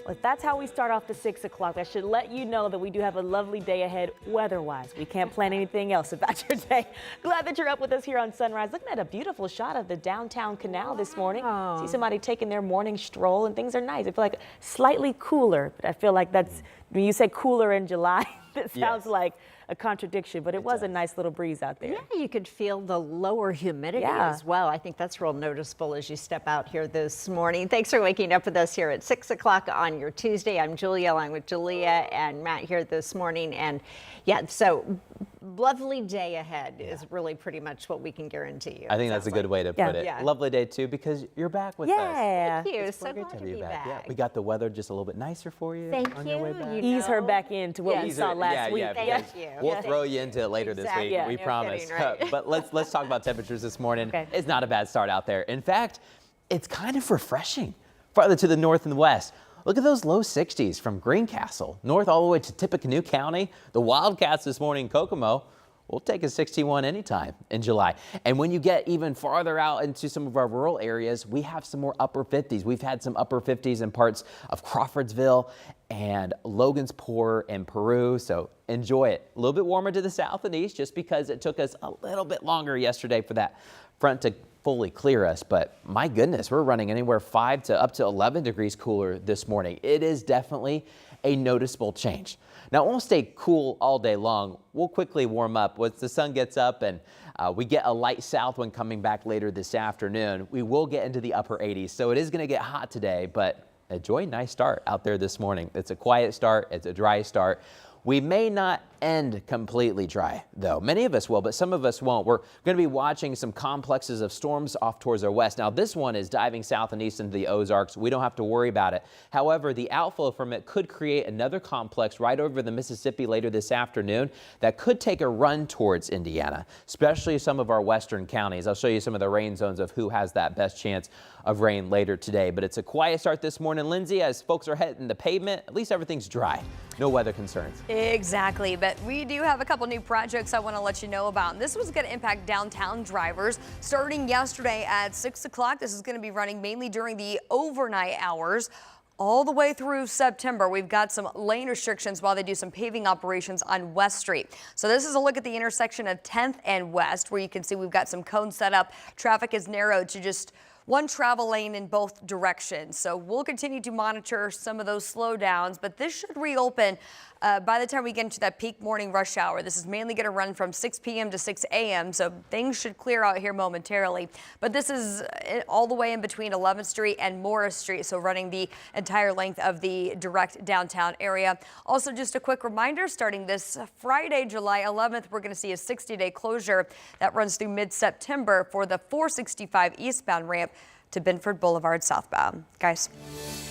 Well, that's how we start off the 6 o'clock. That should let you know that we do have a lovely day ahead weather-wise. We can't plan anything else about your day. Glad that you're up with us here on Sunrise. Looking at a beautiful shot of the downtown canal this morning. See somebody taking their morning stroll and things are nice. I feel like slightly cooler, but I feel like that's, when you say cooler in July, it sounds like a contradiction, but it was a nice little breeze out there. Yeah, you could feel the lower humidity as well. I think that's real noticeable as you step out here this morning. Thanks for waking up with us here at 6 o'clock on your Tuesday. I'm Julia, along with Julia and Matt here this morning. And yeah, so lovely day ahead is really pretty much what we can guarantee you. I think that's a good way to put it. Lovely day too, because you're back with us. Thank you. It's so great glad to be back. back. We got the weather just a little bit nicer for you. Thank on you. Your way back. Ease her back into what we saw last week. Thank you. We'll throw you into it later this week. We promise. Kidding, right? But let's talk about temperatures this morning. It's not a bad start out there. In fact, it's kind of refreshing. Farther to the north and west. Look at those low 60s from Greencastle, north all the way to Tippecanoe County. The Wildcats this morning in Kokomo. We'll take a 61 anytime in July. And when you get even farther out into some of our rural areas, we have some more upper 50s. We've had some upper 50s in parts of Crawfordsville and Logansport and Peru. So enjoy it. A little bit warmer to the south and east just because it took us a little bit longer yesterday for that front to fully clear us. But my goodness, we're running anywhere 5 to up to 11 degrees cooler this morning. It is definitely a noticeable change. Now, it won't stay cool all day long. We'll quickly warm up once the sun gets up and we get a light south wind coming back later this afternoon. We will get into the upper 80s. So it is going to get hot today, but enjoy a nice start out there this morning. It's a quiet start. It's a dry start. We may not end completely dry, though. Many of us will, but some of us won't. We're going to be watching some complexes of storms off towards our west. Now, this one is diving south and east into the Ozarks. We don't have to worry about it. However, the outflow from it could create another complex right over the Mississippi later this afternoon that could take a run towards Indiana, especially some of our western counties. I'll show you some of the rain zones of who has that best chance of rain later today. But it's a quiet start this morning, Lindsay, as folks are hitting the pavement. At least everything's dry. No weather concerns. Exactly, but we do have a couple new projects I want to let you know about. And this was going to impact downtown drivers starting yesterday at 6 o'clock. This is going to be running mainly during the overnight hours. All the way through September, we've got some lane restrictions while they do some paving operations on West Street. So this is a look at the intersection of 10th and West, where you can see we've got some cones set up. Traffic is narrowed to just one travel lane in both directions. So we'll continue to monitor some of those slowdowns, but this should reopen by the time we get into that peak morning rush hour. This is mainly going to run from 6 p.m. to 6 a.m., so things should clear out here momentarily. But this is all the way in between 11th Street and Morris Street, so running the entire length of the direct downtown area. Also, just a quick reminder, starting this Friday, July 11th, we're going to see a 60-day closure that runs through mid-September for the 465 eastbound ramp to Binford Boulevard southbound. Guys.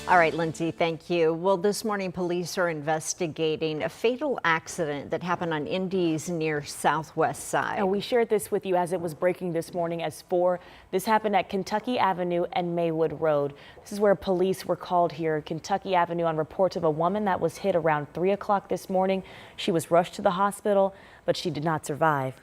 All right, Lindsay, thank you. Well, this morning, police are investigating a fatal accident that happened on Indy's near Southwest side. And we shared this with you as it was breaking this morning as 4. This happened at Kentucky Avenue and Maywood Road. This is where police were called here, Kentucky Avenue, on reports of a woman that was hit around 3 o'clock this morning. She was rushed to the hospital, but she did not survive.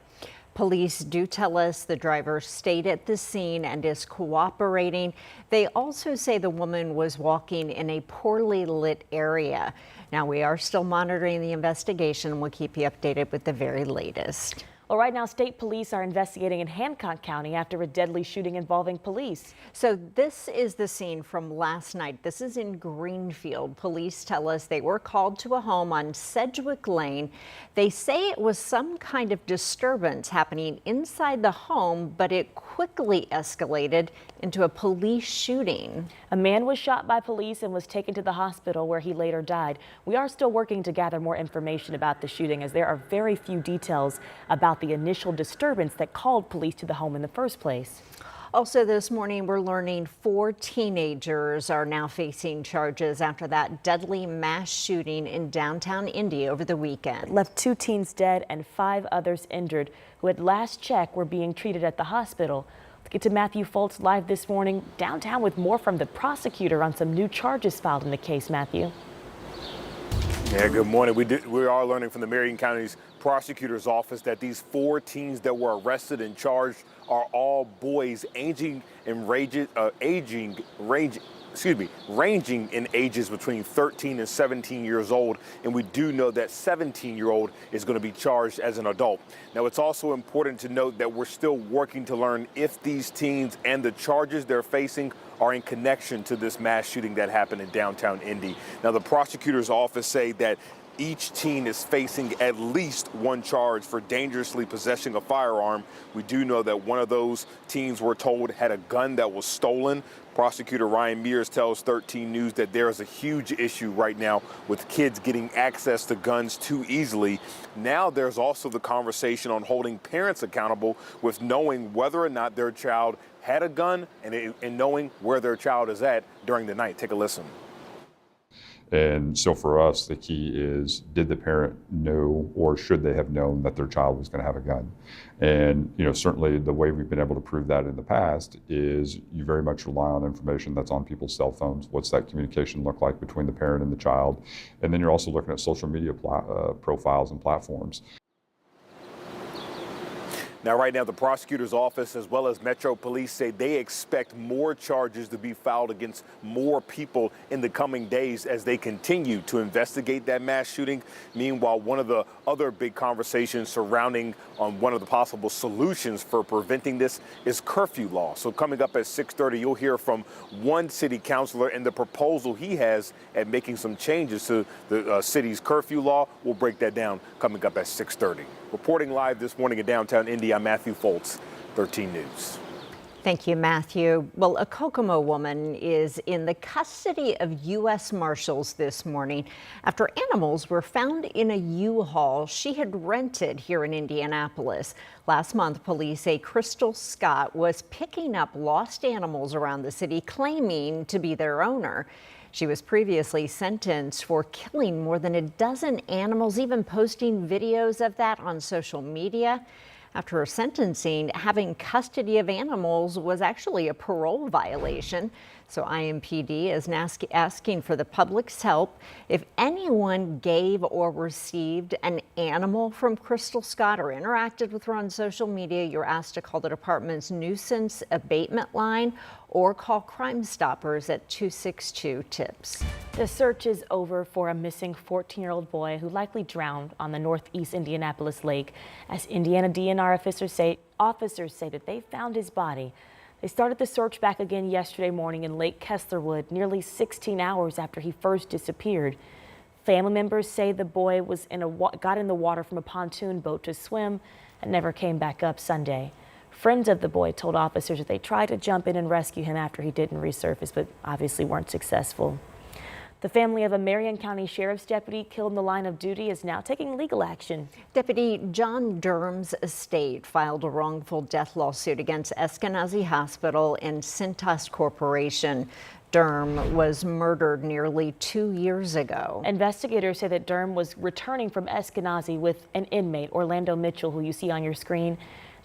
Police do tell us the driver stayed at the scene and is cooperating. They also say the woman was walking in a poorly lit area. Now, we are still monitoring the investigation. We'll keep you updated with the very latest. Well, right now, state police are investigating in Hancock County after a deadly shooting involving police. So this is the scene from last night. This is in Greenfield. Police tell us they were called to a home on Sedgwick Lane. They say it was some kind of disturbance happening inside the home, but it quickly escalated into a police shooting. A man was shot by police and was taken to the hospital where he later died. We are still working to gather more information about the shooting, as there are very few details about the initial disturbance that called police to the home in the first place. Also this morning, we're learning 4 teenagers are now facing charges after that deadly mass shooting in downtown Indy over the weekend. It left 2 teens dead and 5 others injured who at last check were being treated at the hospital. Let's get to Matthew Foltz live this morning downtown with more from the prosecutor on some new charges filed in the case. Matthew. Yeah, good morning. We are learning from the Marion County's prosecutor's office that these 4 teens that were arrested and charged are all boys aging ranging in ages between 13 and 17 years old, and we do know that 17-year-old is going to be charged as an adult. Now, it's also important to note that we're still working to learn if these teens and the charges they're facing are in connection to this mass shooting that happened in downtown Indy. Now, the prosecutor's office say that each teen is facing at least one charge for dangerously possessing a firearm. We do know that one of those teens, we're told, had a gun that was stolen. Prosecutor Ryan Mears tells 13 News that there is a huge issue right now with kids getting access to guns too easily. Now there's also the conversation on holding parents accountable with knowing whether or not their child had a gun and knowing where their child is at during the night. Take a listen. And so for us, the key is, did the parent know, or should they have known, that their child was going to have a gun? And certainly the way we've been able to prove that in the past is you very much rely on information that's on people's cell phones. What's that communication look like between the parent and the child? And then you're also looking at social media profiles and platforms. Now, right now, the prosecutor's office as well as Metro Police say they expect more charges to be filed against more people in the coming days as they continue to investigate that mass shooting. Meanwhile, one of the other big conversations surrounding one of the possible solutions for preventing this is curfew law. So coming up at 6:30, you'll hear from one city councilor and the proposal he has at making some changes to the city's curfew law. We'll break that down coming up at 6:30. Reporting live this morning in downtown Indy, I'm Matthew Foltz, 13 News. Thank you, Matthew. Well, a Kokomo woman is in the custody of U.S. Marshals this morning after animals were found in a U-Haul she had rented here in Indianapolis. Last month, police say Crystal Scott was picking up lost animals around the city, claiming to be their owner. She was previously sentenced for killing more than a dozen animals, even posting videos of that on social media. After her sentencing, having custody of animals was actually a parole violation. So IMPD is asking for the public's help. If anyone gave or received an animal from Crystal Scott or interacted with her on social media, you're asked to call the department's nuisance abatement line or call Crime Stoppers at 262-TIPS. The search is over for a missing 14-year-old boy who likely drowned on the northeast Indianapolis lake. As Indiana DNR officers say that they found his body. They started the search back again yesterday morning in Lake Kesslerwood, nearly 16 hours after he first disappeared. Family members say the boy was got in the water from a pontoon boat to swim and never came back up Sunday. Friends of the boy told officers that they tried to jump in and rescue him after he didn't resurface, but obviously weren't successful. The family of a Marion County Sheriff's deputy killed in the line of duty is now taking legal action. Deputy John Durm's estate filed a wrongful death lawsuit against Eskenazi Hospital and Cintas Corporation. Durm was murdered nearly 2 years ago. Investigators say that Durm was returning from Eskenazi with an inmate, Orlando Mitchell, who you see on your screen.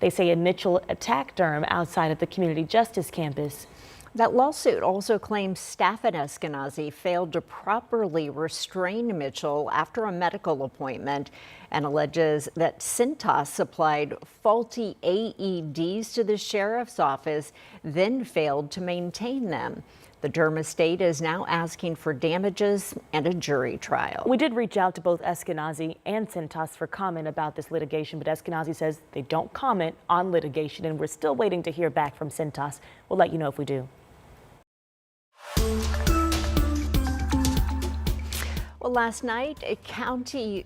They say Mitchell attacked Durm outside of the community justice campus. That lawsuit also claims staff at Eskenazi failed to properly restrain Mitchell after a medical appointment and alleges that Cintas supplied faulty AEDs to the sheriff's office, then failed to maintain them. The Durm estate is now asking for damages and a jury trial. We did reach out to both Eskenazi and Cintas for comment about this litigation, but Eskenazi says they don't comment on litigation, and we're still waiting to hear back from Cintas. We'll let you know if we do. Well, last night,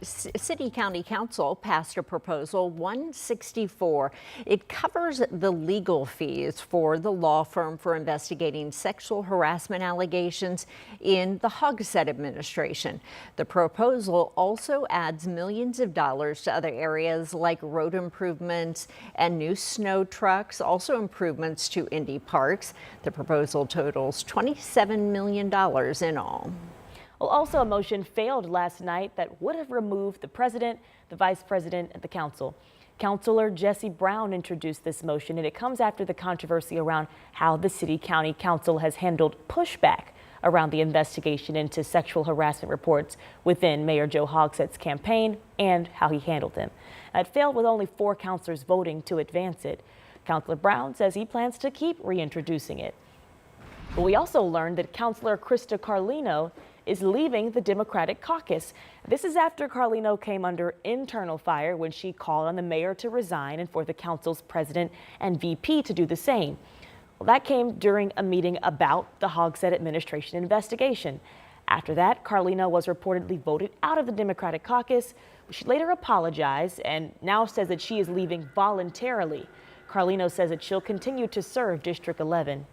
City County Council passed a proposal 164. It covers the legal fees for the law firm for investigating sexual harassment allegations in the Hogsett administration. The proposal also adds millions of dollars to other areas like road improvements and new snow trucks, also improvements to Indy parks. The proposal totals $27 million in all. Well, also a motion failed last night that would have removed the president, the vice president, and the council. Councilor Jesse Brown introduced this motion, and it comes after the controversy around how the City County Council has handled pushback around the investigation into sexual harassment reports within Mayor Joe Hogsett's campaign and how he handled them. It failed with only 4 councilors voting to advance it. Councilor Brown says he plans to keep reintroducing it. But we also learned that Councilor Krista Carlino is leaving the Democratic caucus. This is after Carlino came under internal fire when she called on the mayor to resign and for the council's president and VP to do the same. Well, that came during a meeting about the Hogsett administration investigation. After that, Carlino was reportedly voted out of the Democratic caucus. She later apologized and now says that she is leaving voluntarily. Carlino says that she'll continue to serve District 11.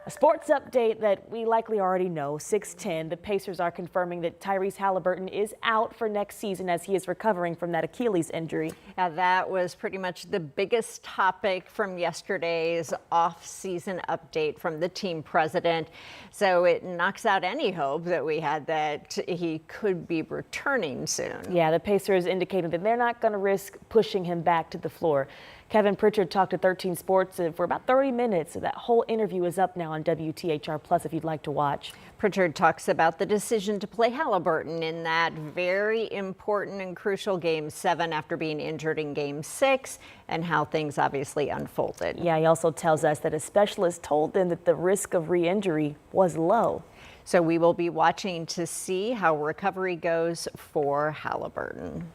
A sports update that we likely already know, 6:10, the Pacers are confirming that Tyrese Halliburton is out for next season as he is recovering from that Achilles injury. Now, that was pretty much the biggest topic from yesterday's off-season update from the team president. So it knocks out any hope that we had that he could be returning soon. Yeah, the Pacers indicated that they're not going to risk pushing him back to the floor. Kevin Pritchard talked to 13 Sports for about 30 minutes. That whole interview is up now on WTHR Plus if you'd like to watch. Pritchard talks about the decision to play Halliburton in that very important and crucial Game 7 after being injured in Game 6 and how things obviously unfolded. Yeah, he also tells us that a specialist told them that the risk of re-injury was low. So we will be watching to see how recovery goes for Halliburton.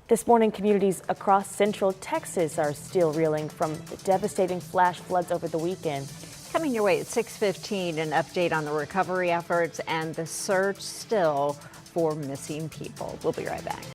This morning, communities across central Texas are still reeling from the devastating flash floods over the weekend. Coming your way at 6:15, an update on the recovery efforts and the search still for missing people. We'll be right back.